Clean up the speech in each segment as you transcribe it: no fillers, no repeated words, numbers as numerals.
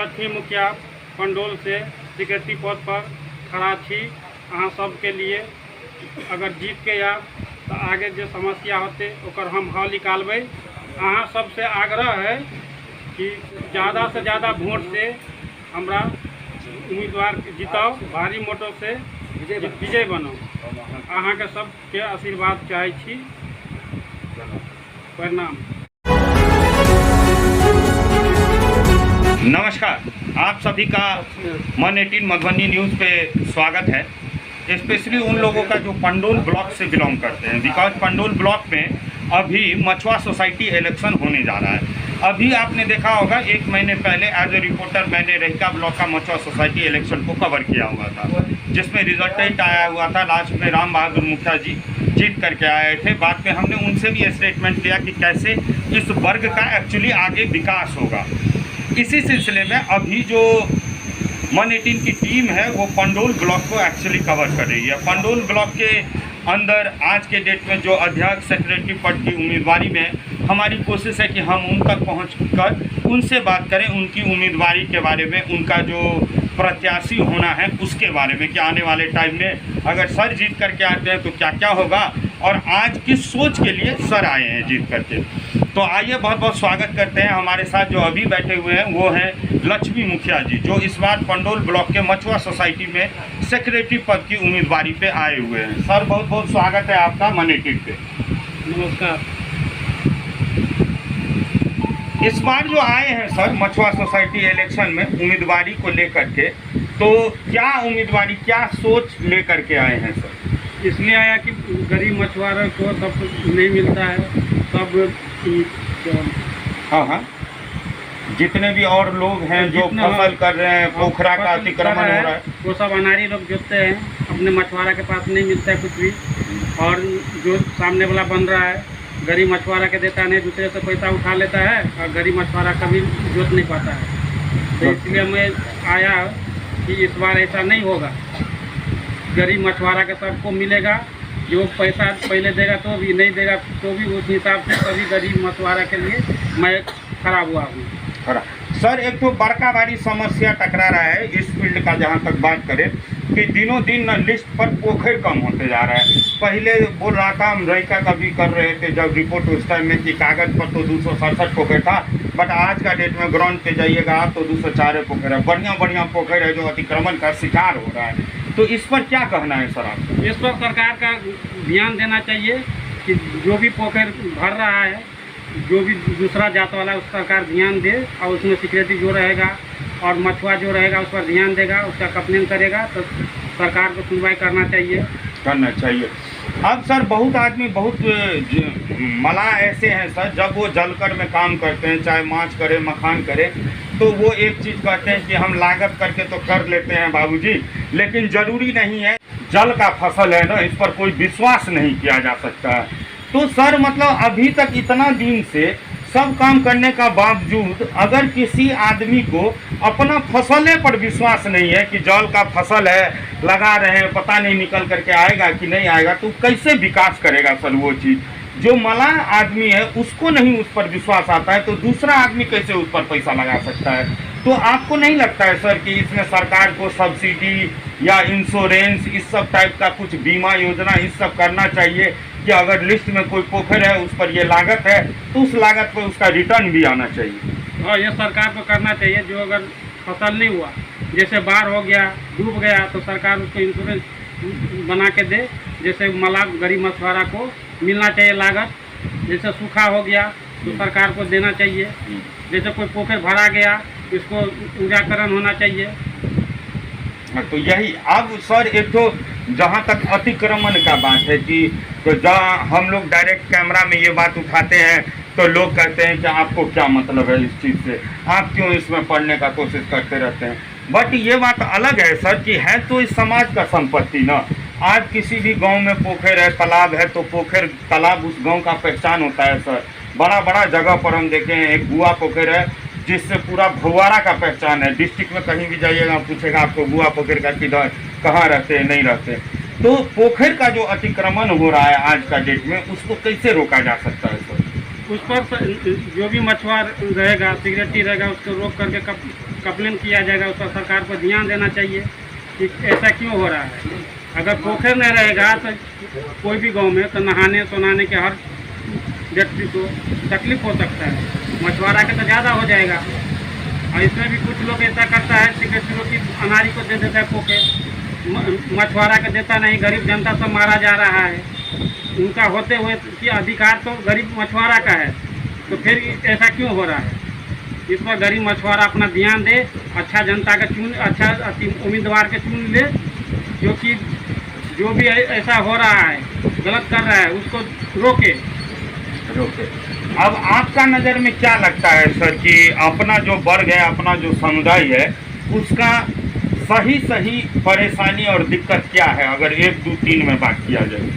लक्ष्मी मुखिया पंडोल से सेक्रेटरी पद पर खड़ा छी। अहाँ सबके लिए अगर जीत के आब तो आगे जो समस्या होते ओकर हम हल निकालबै। अहाँ सबसे आग्रह है कि ज़्यादा से ज़्यादा वोट से हमरा उम्मीदवार जिताओ, भारी वोटों से विजय बनो। अहाँ के सबके आशीर्वाद चाहे छी। प्रणाम। नमस्कार, आप सभी का मन 18 मधुबनी न्यूज़ पे स्वागत है। स्पेशली उन लोगों का जो पंडोल ब्लॉक से बिलोंग करते हैं, बिकॉज पंडोल ब्लॉक में अभी मछुआ सोसाइटी इलेक्शन होने जा रहा है। अभी आपने देखा होगा 1 महीने पहले एज ए रिपोर्टर मैंने रहिका ब्लॉक का मछुआ सोसाइटी इलेक्शन को कवर किया हुआ था, जिसमें रिजल्टेंट आया हुआ था। लास्ट में राम बहादुर मुखिया जी जीत करके आए थे। बाद में हमने उनसे भी स्टेटमेंट लिया कि कैसे इस वर्ग का एक्चुअली आगे विकास होगा। इसी सिलसिले में अभी जो मन 18 की टीम है वो पंडोल ब्लॉक को एक्चुअली कवर कर रही है। पंडोल ब्लॉक के अंदर आज के डेट में जो अध्यक्ष सेक्रेटरी पद की उम्मीदवारी में हमारी कोशिश है कि हम उन तक पहुंचकर उनसे बात करें, उनकी उम्मीदवारी के बारे में, उनका जो प्रत्याशी होना है उसके बारे में, कि आने वाले टाइम में अगर सर जीत करके आते हैं तो क्या क्या होगा और आज किस सोच के लिए सर आए हैं जीत करके। तो आइए बहुत बहुत स्वागत करते हैं। हमारे साथ जो अभी बैठे हुए हैं वो हैं लक्ष्मी मुखिया जी, जो इस बार पंडोल ब्लॉक के मछुआ सोसाइटी में सेक्रेटरी पद की उम्मीदवारी पे आए हुए हैं। सर बहुत बहुत स्वागत है आपका मन 18 पे। नमस्कार। इस बार जो आए हैं सर मछुआ सोसाइटी इलेक्शन में उम्मीदवारी को लेकर के, तो क्या उम्मीदवारी, क्या सोच लेकर के आए हैं सर? इसलिए आया कि गरीब मछुआरों को सब कुछ नहीं मिलता है। सब हाँ, जितने भी और लोग हैं जो फसल कर रहे हैं, पोखरा का अतिक्रमण हो रहा है, वो सब अनारी लोग जोतते हैं। अपने मछुआरा के पास नहीं मिलता है कुछ भी, और जो सामने वाला बन रहा है गरीब मछुआरा के देता नहीं, दूसरे से पैसा उठा लेता है और गरीब मछुआरा कभी जोत नहीं पाता है। तो इसलिए मैं आया कि इस बार ऐसा नहीं होगा। गरीब मछुआरा के सबको मिलेगा। जो पैसा पहले देगा तो भी, नहीं देगा तो भी, उस हिसाब से सभी गरीब मछुआरा के लिए मैं खड़ा हुआ हूँ। खड़ा सर, एक तो बड़का भारी समस्या टकरा रहा है इस फील्ड का। जहाँ तक बात करें कि दिनों दिन लिस्ट पर पोखर कम होते जा रहा है। पहले बोल रहा था, हम रहिका का भी कर रहे थे जब रिपोर्ट उस टाइम में, कि कागज़ पर तो 267 पोखर था, बट आज का डेट में ग्राउंड पे जाइएगा आप तो 204 पोखर है। बढ़िया बढ़िया पोखर है जो अतिक्रमण का शिकार हो रहा है। तो इस पर क्या कहना है सर आपको? इस पर सरकार का ध्यान देना चाहिए कि जो भी पोखर भर रहा है, जो भी दूसरा जात वाला, उस सरकार ध्यान दे और उसमें सिक्योरिटी जो रहेगा और मछुआ जो रहेगा उस पर ध्यान देगा, उसका कंप्लेन करेगा तो सरकार को सुनवाई करना चाहिए। अब सर बहुत आदमी, बहुत मलाह ऐसे हैं सर, जब वो जलकर में काम करते हैं, चाहे माछ करे मखान करे, तो वो एक चीज़ कहते हैं कि हम लागत करके तो कर लेते हैं बाबूजी, लेकिन ज़रूरी नहीं है। जल का फसल है ना, इस पर कोई विश्वास नहीं किया जा सकता है। तो सर मतलब अभी तक इतना दिन से सब काम करने का बावजूद अगर किसी आदमी को अपना फसले पर विश्वास नहीं है कि जल का फसल है, लगा रहे हैं, पता नहीं निकल करके आएगा कि नहीं आएगा, तो कैसे विकास करेगा सर वो चीज़? जो मलाह आदमी है उसको नहीं उस पर विश्वास आता है, तो दूसरा आदमी कैसे उस पर पैसा लगा सकता है? तो आपको नहीं लगता है सर कि इसमें सरकार को सब्सिडी या इंश्योरेंस, इस सब टाइप का कुछ बीमा योजना, इस सब करना चाहिए कि अगर लिस्ट में कोई पोखर है उस पर ये लागत है तो उस लागत पर उसका रिटर्न भी आना चाहिए? और ये सरकार को करना चाहिए। जो अगर फसल नहीं हुआ, जैसे बाढ़ हो गया, डूब गया, तो सरकार उसको इंश्योरेंस बना के दे। जैसे मलाह गरीब मछुआरा को मिलना चाहिए लागत। जैसे सूखा हो गया तो सरकार को देना चाहिए। जैसे कोई पोखर भरा गया इसको उजाकरण होना चाहिए। तो यही अब सर एक तो जहाँ तक अतिक्रमण का बात है कि तो जहाँ हम लोग डायरेक्ट कैमरा में ये बात उठाते हैं तो लोग कहते हैं कि आपको क्या मतलब है इस चीज़ से, आप क्यों इसमें पढ़ने का कोशिश करते रहते हैं। बट ये बात अलग है सर कि है तो इस समाज का संपत्ति ना। आज किसी भी गांव में पोखर है, तालाब है, तो पोखर तालाब उस गांव का पहचान होता है सर। बड़ा बड़ा जगह पर हम देखें हैं, एक गुआ पोखर है जिससे पूरा भगवाड़ा का पहचान है। डिस्ट्रिक्ट में कहीं भी जाइएगा पूछेगा आपको गुआ पोखर का किधर, कहाँ रहते हैं, नहीं रहते। तो पोखर का जो अतिक्रमण हो रहा है आज का डेट में, उसको कैसे रोका जा सकता है सर? उस पर जो भी मछुआरा रहेगा, सिक्योरिटी रहेगा, उसको रोक करके कंप्लेन किया जाएगा, उस पर सरकार को ध्यान देना चाहिए कि ऐसा क्यों हो रहा है। अगर पोखर नहीं रहेगा तो कोई भी गांव में तो नहाने सोनाने के हर व्यक्ति को तकलीफ हो सकता है, मछुआरा के तो ज़्यादा हो जाएगा। और इसमें भी कुछ लोग ऐसा करता है सिक्योरिटी की अनारी को दे देता है पोखर, मछुआरा को देता नहीं, गरीब जनता सब मारा जा रहा है। उनका होते हुए कि अधिकार तो गरीब मछुआरा का है, तो फिर ऐसा क्यों हो रहा है। इस पर गरीब मछुआरा अपना ध्यान दे, अच्छा जनता का अच्छा उम्मीदवार के चुन ले, जो कि जो भी ऐसा हो रहा है गलत कर रहा है उसको रोके। अब आपका नज़र में क्या लगता है सर कि अपना जो वर्ग है, अपना जो समुदाय है, उसका सही परेशानी और दिक्कत क्या है, अगर 1, 2, 3 में बात किया जाए?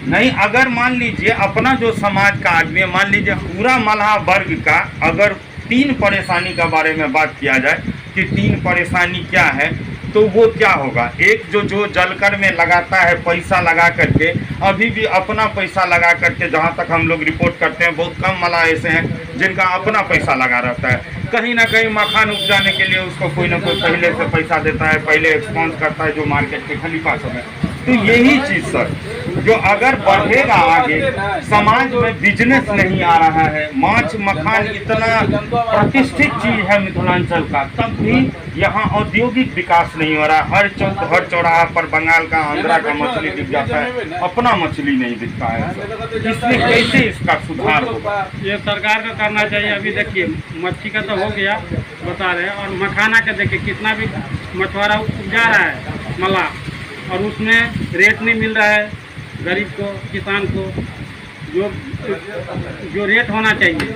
नहीं, अगर मान लीजिए अपना जो समाज का आदमी है, मान लीजिए पूरा मल्लाह वर्ग का, अगर 3 परेशानी के बारे में बात किया जाए कि 3 परेशानी क्या है, तो वो क्या होगा? एक जो जलकर में लगाता है पैसा लगा करके, अभी भी अपना पैसा लगा करके, जहाँ तक हम लोग रिपोर्ट करते हैं बहुत कम मल्लाह ऐसे हैं जिनका अपना पैसा लगा रहता है। कहीं ना कहीं मखान उपजाने के लिए उसको कोई ना कोई पहले से पैसा देता है, पहले एक्सपॉन्स करता है जो मार्केट के खलीफा सब है। तो यही चीज़ सर जो अगर बढ़ेगा आगे, समाज में बिजनेस नहीं आ रहा है, माछ मखान इतना प्रतिष्ठित चीज़ है मिथिलांचल का, तब भी यहाँ औद्योगिक विकास नहीं हो रहा है। हर चौराहा पर बंगाल का, आंध्रा का मछली दिख जाता है, अपना मछली नहीं दिखता है। इसमें कैसे इसका सुधार होगा? ये सरकार को करना चाहिए। अभी देखिए मच्छी का तो हो गया बता रहे हैं, और मखाना का देखिए कितना भी मछुआरा उपजा रहा है मल्लाह, और उसमें रेट नहीं मिल रहा है गरीब को, किसान को। जो रेट होना चाहिए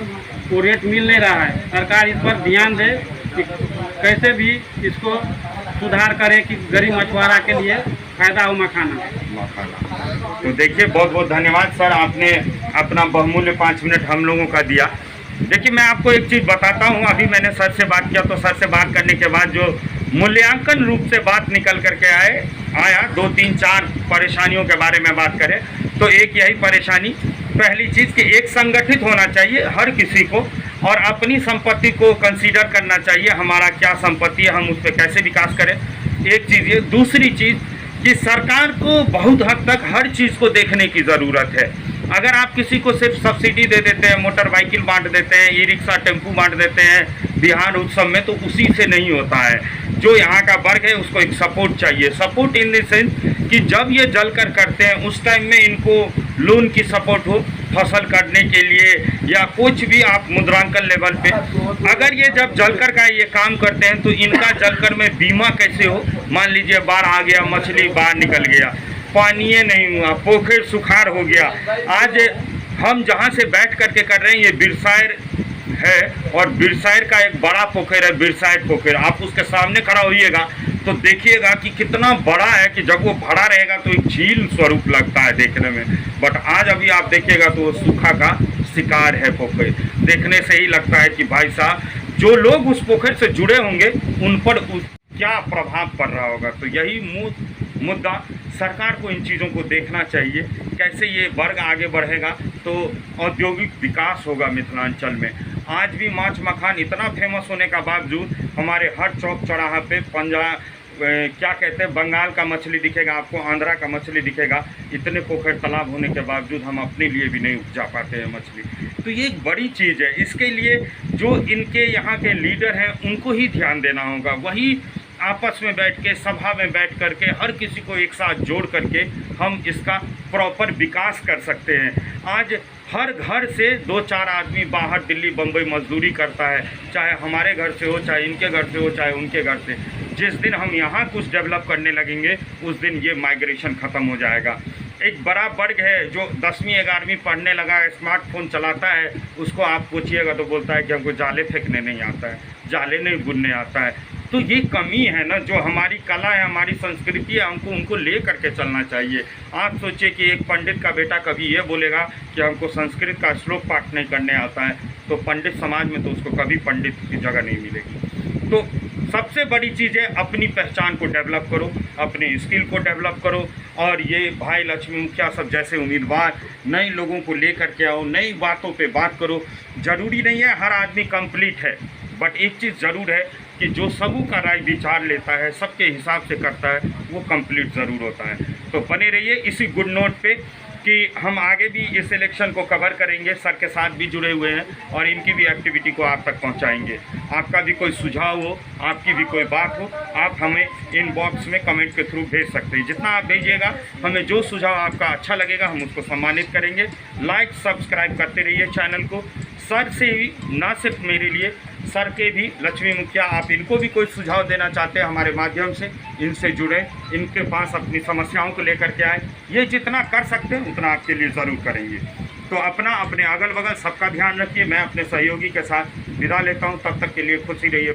वो रेट मिल नहीं रहा है। सरकार इस पर ध्यान दे कि कैसे भी इसको सुधार करे कि गरीब मछुआरा के लिए फ़ायदा हो मखाना। तो देखिए बहुत बहुत धन्यवाद सर, आपने अपना बहुमूल्य 5 मिनट हम लोगों का दिया। देखिए मैं आपको एक चीज़ बताता हूँ, अभी मैंने सर से बात किया तो सर से बात करने के बाद जो मूल्यांकन रूप से बात निकल करके आया 2, 3, 4 परेशानियों के बारे में बात करें तो एक यही परेशानी, पहली चीज़ कि एक संगठित होना चाहिए हर किसी को, और अपनी संपत्ति को कंसीडर करना चाहिए, हमारा क्या संपत्ति है, हम उस पर कैसे विकास करें। एक चीज़ ये। दूसरी चीज़ कि सरकार को बहुत हद तक हर चीज़ को देखने की ज़रूरत है। अगर आप किसी को सिर्फ सब्सिडी दे देते हैं, मोटरसाइकिल बांट देते हैं, ई रिक्शा टेम्पू बांट देते हैं बिहार उत्सव में, तो उसी से नहीं होता है। जो यहाँ का वर्ग है उसको एक सपोर्ट चाहिए। सपोर्ट इन द सेंस कि जब ये जलकर करते हैं उस टाइम में इनको लोन की सपोर्ट हो फसल काटने के लिए, या कुछ भी आप मुद्रांकन लेवल पे। अगर ये जब जलकर का ये काम करते हैं तो इनका जलकर में बीमा कैसे हो। मान लीजिए बाढ़ आ गया, मछली बाहर निकल गया, पानी नहीं हुआ, पोखर सुखार हो गया। आज हम जहाँ से बैठ करके कर रहे हैं ये बिरसायर है, और बिरसायर का एक बड़ा पोखर है, बिरसायर पोखर। आप उसके सामने खड़ा होइएगा तो देखिएगा कि कितना बड़ा है, कि जब वो भरा रहेगा तो एक झील स्वरूप लगता है देखने में, बट आज अभी आप देखिएगा तो वो सूखा का शिकार है पोखर। देखने से ही लगता है कि भाई साहब जो लोग उस पोखर से जुड़े होंगे उन पर क्या प्रभाव पड़ रहा होगा। तो यही मुद्दा सरकार को इन चीज़ों को देखना चाहिए, कैसे ये वर्ग आगे बढ़ेगा तो औद्योगिक विकास होगा मिथिलांचल में। आज भी माछ मखान इतना फेमस होने का बावजूद हमारे हर चौक चौराहा पे क्या कहते हैं, बंगाल का मछली दिखेगा आपको, आंध्रा का मछली दिखेगा। इतने पोखर तालाब होने के बावजूद हम अपने लिए भी नहीं उपजा पाते हैं मछली। तो ये एक बड़ी चीज़ है। इसके लिए जो इनके यहाँ के लीडर हैं उनको ही ध्यान देना होगा। वही आपस में बैठ के, सभा में बैठ करके, हर किसी को एक साथ जोड़ करके हम इसका प्रॉपर विकास कर सकते हैं। आज हर घर से 2-4 आदमी बाहर दिल्ली बम्बई मजदूरी करता है, चाहे हमारे घर से हो, चाहे इनके घर से हो, चाहे उनके घर से। जिस दिन हम यहाँ कुछ डेवलप करने लगेंगे उस दिन ये माइग्रेशन ख़त्म हो जाएगा। एक बड़ा वर्ग है जो 10वीं 11वीं पढ़ने लगा है, स्मार्टफोन चलाता है, उसको आप पूछिएगा तो बोलता है कि हमको जाले फेंकने नहीं आता है, जाले नहीं बुनने आता है। तो ये कमी है ना, जो हमारी कला है, हमारी संस्कृति है, हमको उनको ले करके चलना चाहिए। आप सोचिए कि एक पंडित का बेटा कभी ये बोलेगा कि हमको संस्कृत का श्लोक पाठ नहीं करने आता है, तो पंडित समाज में तो उसको कभी पंडित की जगह नहीं मिलेगी। तो सबसे बड़ी चीज़ है अपनी पहचान को डेवलप करो, अपने स्किल को डेवलप करो, और ये भाई लक्ष्मी मुखिया सब जैसे उम्मीदवार नए लोगों को लेकर के आओ, नई बातों पे बात करो। ज़रूरी नहीं है हर आदमी कंप्लीट है, बट एक चीज़ ज़रूर है कि जो सबों का राय विचार लेता है, सबके हिसाब से करता है, वो कंप्लीट ज़रूर होता है। तो बने रहिए इसी गुड नोट पे कि हम आगे भी इस इलेक्शन को कवर करेंगे, सर के साथ भी जुड़े हुए हैं और इनकी भी एक्टिविटी को आप तक पहुंचाएंगे। आपका भी कोई सुझाव हो, आपकी भी कोई बात हो, आप हमें इनबॉक्स में कमेंट के थ्रू भेज सकते हैं। जितना आप भेजिएगा, हमें जो सुझाव आपका अच्छा लगेगा हम उसको सम्मानित करेंगे। लाइक सब्सक्राइब करते रहिए चैनल को। सर से ही, ना सिर्फ मेरे लिए, सर के भी, लक्ष्मी मुखिया, आप इनको भी कोई सुझाव देना चाहते हैं हमारे माध्यम से, इनसे जुड़े, इनके पास अपनी समस्याओं को लेकर के आए। ये जितना कर सकते हैं उतना आपके लिए ज़रूर करेंगे। तो अपना, अपने अगल बगल सबका ध्यान रखिए। मैं अपने सहयोगी के साथ विदा लेता हूँ, तब तक के लिए खुशी रहिए।